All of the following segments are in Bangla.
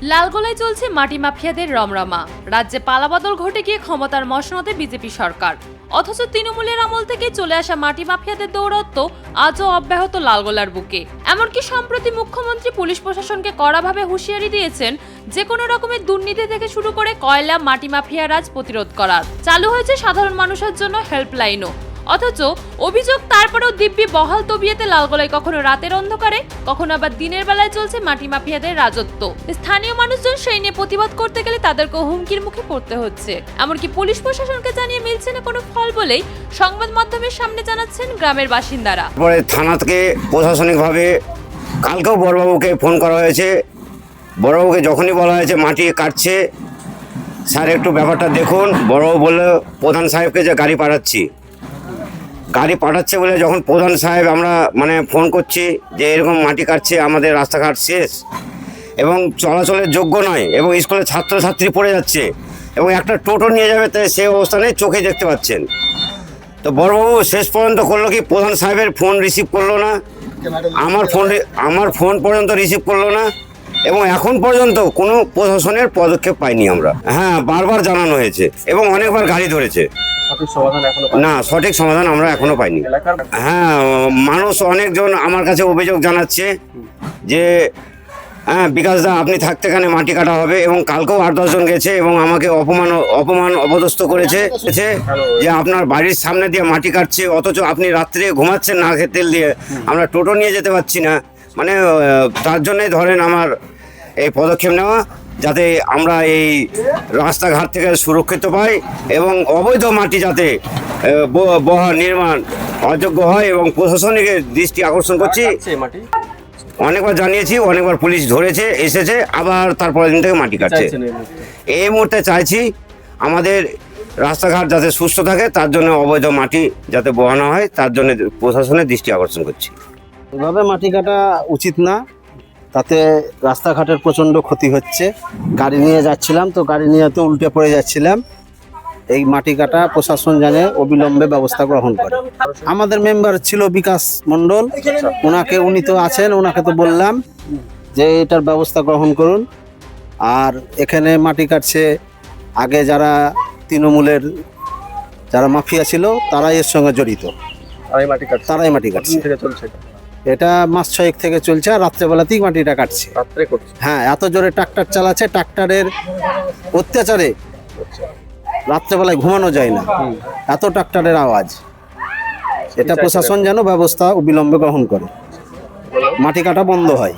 লালগোলায় চলছে মাটি মাফিয়াদের রমরমা। রাজ্যে পালাবদল ঘটে গিয়ে ক্ষমতার মসনদে বিজেপি সরকার, অথচ তৃণমূলের আমল থেকে চলে আসা মাটি মাফিয়াদের দৌরত্ব আজও অব্যাহত লালগোলার বুকে। এমনকি সম্প্রতি মুখ্যমন্ত্রী পুলিশ প্রশাসনকে কড়াভাবে হুঁশিয়ারি দিয়েছেন যে কোনো রকমের দুর্নীতি থেকে শুরু করে কয়লা মাটি মাফিয়া রাজ প্রতিরোধ করার। চালু হয়েছে সাধারণ মানুষের জন্য হেল্পলাইনও। অথচ অভিযোগ তারপরেও দিব্যি বহাল তবিয়তে লালগোলায় কখনো রাতের অন্ধকারে, কখনো আবার দিনের বেলায় চলছে মাটি মাফিয়াদের রাজত্ব। স্থানীয় মানুষজন সেই নিয়ে প্রতিবাদ করতে গেলে তাদেরকে হুমকির মুখে পড়তে হচ্ছে। এমনকি পুলিশ প্রশাসনকে জানিয়ে মিলছে না কোনো ফল বলেই সংবাদ মাধ্যমের সামনে জানাচ্ছেন গ্রামের বাসিন্দারা। পরে থানা থেকে প্রশাসনিকভাবে কালকেও বড়বাবুকে ফোন করা হয়েছে। বড়বাবুকে যখনই বলা হয়েছে মাটি কাটছে, স্যার একটু ব্যাপারটা দেখুন। বড়বাবু বললো প্রধান সাহেবকে যে গাড়ি পাঠাচ্ছে বলে যখন প্রধান সাহেব আমরা ফোন করছি যে এরকম মাটি কাটছে, আমাদের রাস্তাঘাট শেষ এবং চলাচলের যোগ্য নয় এবং স্কুলে ছাত্রছাত্রী পড়ে যাচ্ছে এবং একটা টোটো নিয়ে যাবে, তাই সে অবস্থা নেই, চোখে দেখতে পাচ্ছেন। তো বড়বাবু শেষ পর্যন্ত করলো কি, প্রধান সাহেবের ফোন রিসিভ করলো না, আমার ফোন পর্যন্ত রিসিভ করলো না এবং এখন পর্যন্ত কোনো প্রশাসনের পদক্ষেপ পাইনি আমরা। হ্যাঁ, বারবার জানানো হয়েছে এবং অনেকবার গাড়ি ধরেছে, না সঠিক সমাধান আমরা এখনো পাইনি। হ্যাঁ, মানুষ অনেকজন আমার কাছে অভিযোগ জানাচ্ছে যে হ্যাঁ বিকাশ দা আপনি থাকতে এখানে মাটি কাটা হবে, এবং কালকেও 8-10 জন গেছে এবং আমাকে অপমান অপদস্থ করেছে যে আপনার বাড়ির সামনে দিয়ে মাটি কাটছে, অথচ আপনি রাত্রে ঘুমাচ্ছেন না খেয়ে তেল দিয়ে, আমরা টোটো নিয়ে যেতে পারছি না। তার জন্যই ধরেন আমার এই পদক্ষেপ নেওয়া, যাতে আমরা এই রাস্তাঘাট থেকে সুরক্ষিত পাই এবং অবৈধ মাটি যাতে নির্মাণ অযোগ্য হয় এবং প্রশাসনিকের দৃষ্টি আকর্ষণ করছি। অনেকবার জানিয়েছি, অনেকবার পুলিশ ধরেছে, এসেছে, আবার তারপরের দিন থেকে মাটি কাটছে। এই মুহূর্তে চাইছি আমাদের রাস্তাঘাট যাতে সুস্থ থাকে, তার জন্য অবৈধ মাটি যাতে বহানো হয়, তার জন্য প্রশাসনের দৃষ্টি আকর্ষণ করছি। এভাবে মাটি কাটা উচিত না, তাতে রাস্তাঘাটের প্রচণ্ড ক্ষতি হচ্ছে। গাড়ি নিয়ে যাচ্ছিলাম, তো গাড়ি নিয়ে তো উল্টে পড়ে যাচ্ছিলাম। এই মাটি কাটা প্রশাসন জানে অবিলম্বে ব্যবস্থা গ্রহণ করে। আমাদের মেম্বার ছিল বিকাশ মণ্ডল, উনি তো আছেন, ওনাকে তো বললাম যে এটার ব্যবস্থা গ্রহণ করুন। আর এখানে মাটি কাটছে আগে যারা তৃণমূলের যারা মাফিয়া ছিল, তারাই এর সঙ্গে জড়িত, তারাই মাটি কাটছে। এটা মাস 6 থেকে চলছে, আর রাত্রেবেলাতেই মাটিটা কাটছে। হ্যাঁ, এত জোরে ট্রাক্টর চালাচ্ছে, ট্রাক্টরের অত্যাচারে রাত্রেবেলায় ঘুমানো যায় না, এত ট্রাক্টরের আওয়াজ। এটা প্রশাসন যেন ব্যবস্থা অবিলম্বে গ্রহণ করে, মাটি কাটা বন্ধ হয়।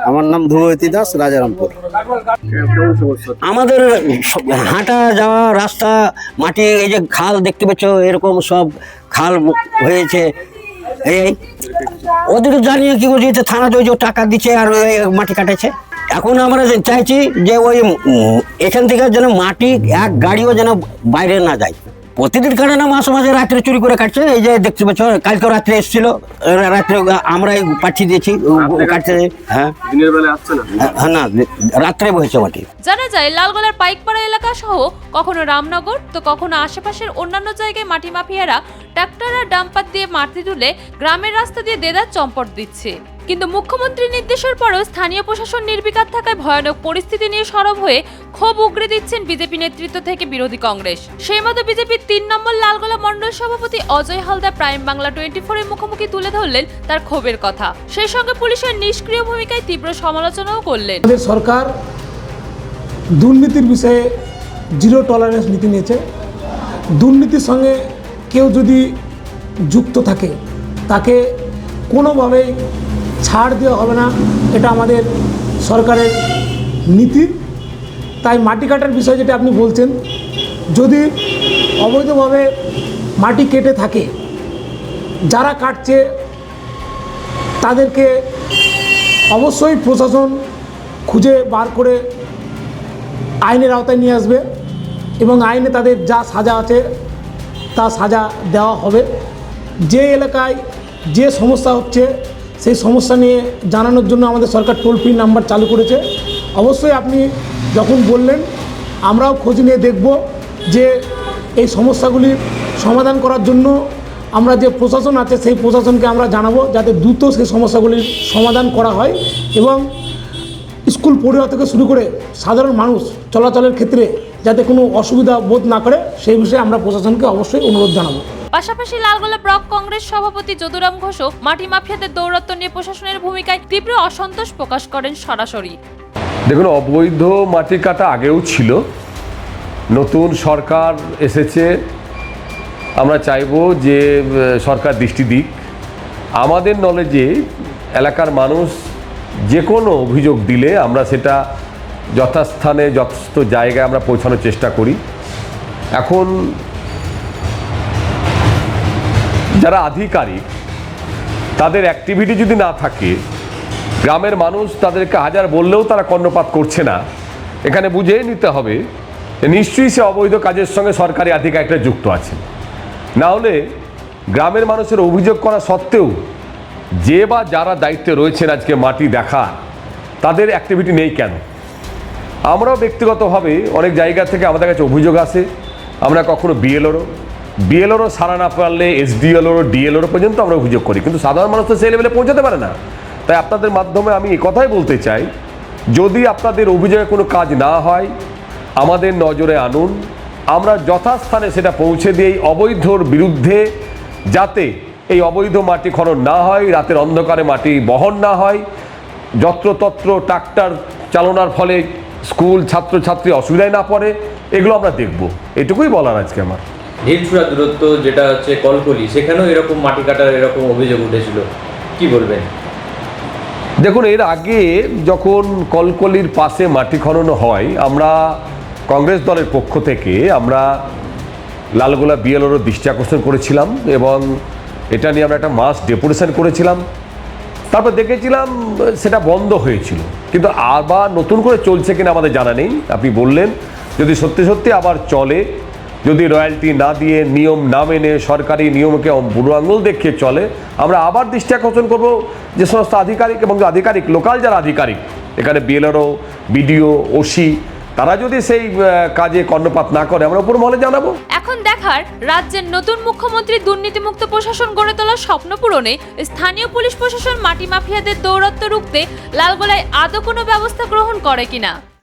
আমার নাম ধ্রুবতী দাস, রাজারামপুর। আমাদের হাঁটা যাওয়া রাস্তা মাটি, এই যে খাল দেখতে পাচ্ছ, এরকম সব খাল হয়েছে। এই ওদের জানিয়ে কি করছে, থানাতে ওই যে টাকা দিচ্ছে আর মাটি কাটাচ্ছে। এখন আমরা চাইছি যে ওই এখান থেকে যেন মাটি এক গাড়িও যেন বাইরে না যায়। প্রতিদিন কাটে না, মাঝে মাঝে রাত্রে চুরি করে কাটছে। এই যে দেখতে পাচ্ছ, কালকে রাত্রে এসেছিল, রাত্রে আমরাই পাঠিয়ে দিয়েছি কাটতে। হ্যাঁ, দিনের বেলা আসছে না, হ্যাঁ না, রাত্রে বসেছে মাটি। জানা যায় লালগোলার পাইকপাড়া এলাকা সহ কখনো রামনগর তো কখনো আশেপাশের অন্যান্য জায়গায় মাটি মাফিয়ারা ট্রাক্টর আর ডাম্পার দিয়ে মাটি তুলে গ্রামের রাস্তা দিয়ে দেদার চম্পট দিচ্ছে। কিন্তু মুখ্যমন্ত্রীর নির্দেশের পরেও স্থানীয় প্রশাসন নির্বিকার থাকায় ভয়ানক পরিস্থিতি নিয়ে সরব হয়ে ক্ষোভ উগরে দিচ্ছেন বিজেপি নেতৃত্ব থেকে বিরোধী কংগ্রেস। সেই মতো বিজেপির 3 নম্বর লালগোলা মণ্ডল সভাপতি অজয় হালদার প্রাইম বাংলা 24 এর মুখোমুখি তুলে ধরলেন তার ক্ষোভের কথা। সেই সঙ্গে পুলিশের নিষ্ক্রিয় ভূমিকায় তীব্র সমালোচনাও করলেন। আমাদের সরকার দুর্নীতির বিষয়ে জিরো টলারেন্স নীতি নিয়েছে। দুর্নীতির সঙ্গে কেউ যদি যুক্ত থাকে, তাকে কোনোভাবেই ছাড় দেওয়া হবে না, এটা আমাদের সরকারের নীতি। তাই মাটি কাটার বিষয় যেটা আপনি বলছেন, যদি অবৈধভাবে মাটি কেটে থাকে, যারা কাটছে তাদেরকে অবশ্যই প্রশাসন খুঁজে বার করে আইনের আওতায় নিয়ে আসবে এবং আইনে তাদের যা সাজা আছে তা সাজা দেওয়া হবে। যে এলাকায় যে সমস্যা হচ্ছে সেই সমস্যা নিয়ে জানানোর জন্য আমাদের সরকার টোল ফ্রি নাম্বার চালু করেছে। অবশ্যই আপনি যখন বললেন, আমরাও খোঁজ নিয়ে দেখব যে এই সমস্যাগুলি সমাধান করার জন্য আমরা যে প্রশাসন আছে সেই প্রশাসনকে আমরা জানাবো, যাতে দ্রুত সেই সমস্যাগুলির সমাধান করা হয় এবং স্কুল পড়ুয়া থেকে শুরু করে সাধারণ মানুষ চলাচলের ক্ষেত্রে যাতে কোনো অসুবিধা বোধ না করে সেই বিষয়ে আমরা প্রশাসনকে অবশ্যই অনুরোধ জানাবো। পাশাপাশি লালগোলা ব্লক কংগ্রেস সভাপতি যদুরাম ঘোষও মাটি মাফিয়াদের দৌরাত্ম্য নিয়ে প্রশাসনের ভূমিকায় তীব্র অসন্তোষ প্রকাশ করেন সরাসরি। দেখুন, অবৈধ মাটি কাটা আগেও ছিল, নতুন সরকার এসেছে, আমরা চাইবো যে সরকার দৃষ্টি দিক। আমাদের নলেজে এলাকার মানুষ যে কোনো অভিযোগ দিলে আমরা সেটা যথাস্থানে যথেষ্ট জায়গায় আমরা পৌঁছানোর চেষ্টা করি। এখন যারা আধিকারিক তাদের অ্যাক্টিভিটি যদি না থাকে, গ্রামের মানুষ তাদেরকে হাজার বললেও তারা কর্ণপাত করছে না, এখানে বুঝে নিতে হবে যে নিশ্চয়ই সে অবৈধ কাজের সঙ্গে সরকারি আধিকারিকরা যুক্ত আছেন। না হলে গ্রামের মানুষের অভিযোগ করা সত্ত্বেও যে বা যারা দায়িত্বে রয়েছেন আজকে মাটি দেখা, তাদের অ্যাক্টিভিটি নেই কেন? আমরাও ব্যক্তিগতভাবে অনেক জায়গা থেকে আমাদের কাছে অভিযোগ আসে, আমরা কখনো বিএলওরও সারা না পারলে এসডিএলওরও ডিএলওরও পর্যন্ত আমরা অভিযোগ করি, কিন্তু সাধারণ মানুষ তো সেই লেভেলে পৌঁছাতে পারে না। তাই আপনাদের মাধ্যমে আমি এই কথাই বলতে চাই, যদি আপনাদের অভিযোগে কোনো কাজ না হয় আমাদের নজরে আনুন, আমরা যথাস্থানে সেটা পৌঁছে দিই অবৈধর বিরুদ্ধে, যাতে এই অবৈধ মাটি খনন না হয়, রাতের অন্ধকারে মাটি বহন না হয়, যত্রতত্র ট্রাক্টর চালনার ফলে স্কুল ছাত্রছাত্রী অসুবিধায় না পড়ে, এগুলো আমরা দেখব। এটুকুই বলার আজকে আমার। ঢিলছুড়া দূরত্ব যেটা হচ্ছে কলকলি, সেখানেও এরকম মাটি কাটার এরকম অভিযোগ উঠেছিল, কি বলবেন? দেখুন, এর আগে যখন কলকলির পাশে মাটি খনন হয়, আমরা কংগ্রেস দলের পক্ষ থেকে আমরা লালগোলা বিএলওর দৃষ্টি আকর্ষণ করেছিলাম এবং এটা নিয়ে আমরা একটা মাস ডেপুটেশন করেছিলাম। তারপর দেখেছিলাম সেটা বন্ধ হয়েছিল, কিন্তু আবার নতুন করে চলছে কিনা আমাদের জানা নেই। আপনি বললেন যদি সত্যি সত্যি আবার চলে, যদি রয়্যালটি না দিয়ে, নিয়ম না মেনে, সরকারি নিয়মকে বুড়ো আঙুল দেখিয়ে চলে, আমরা আবার দৃষ্টি আকর্ষণ করবো যে সমস্ত আধিকারিক এবং আধিকারিক লোকাল যারা আধিকারিক এখানে বিএলআরও, বিডিও, ওসি, তারা যদি সেই কাজে কর্ণপাত না করে আমরা উপর মহলে জানাবো। এখন দেখার রাজ্যের নতুন মুখ্যমন্ত্রী দুর্নীতিমুক্ত প্রশাসন গড়ে তোলার স্বপ্ন পূরণে স্থানীয় পুলিশ প্রশাসন মাটি মাফিয়াদের দৌরাত্ম্য রুখতে লালগোলায় আদৌ কোনো ব্যবস্থা গ্রহণ করে কিনা।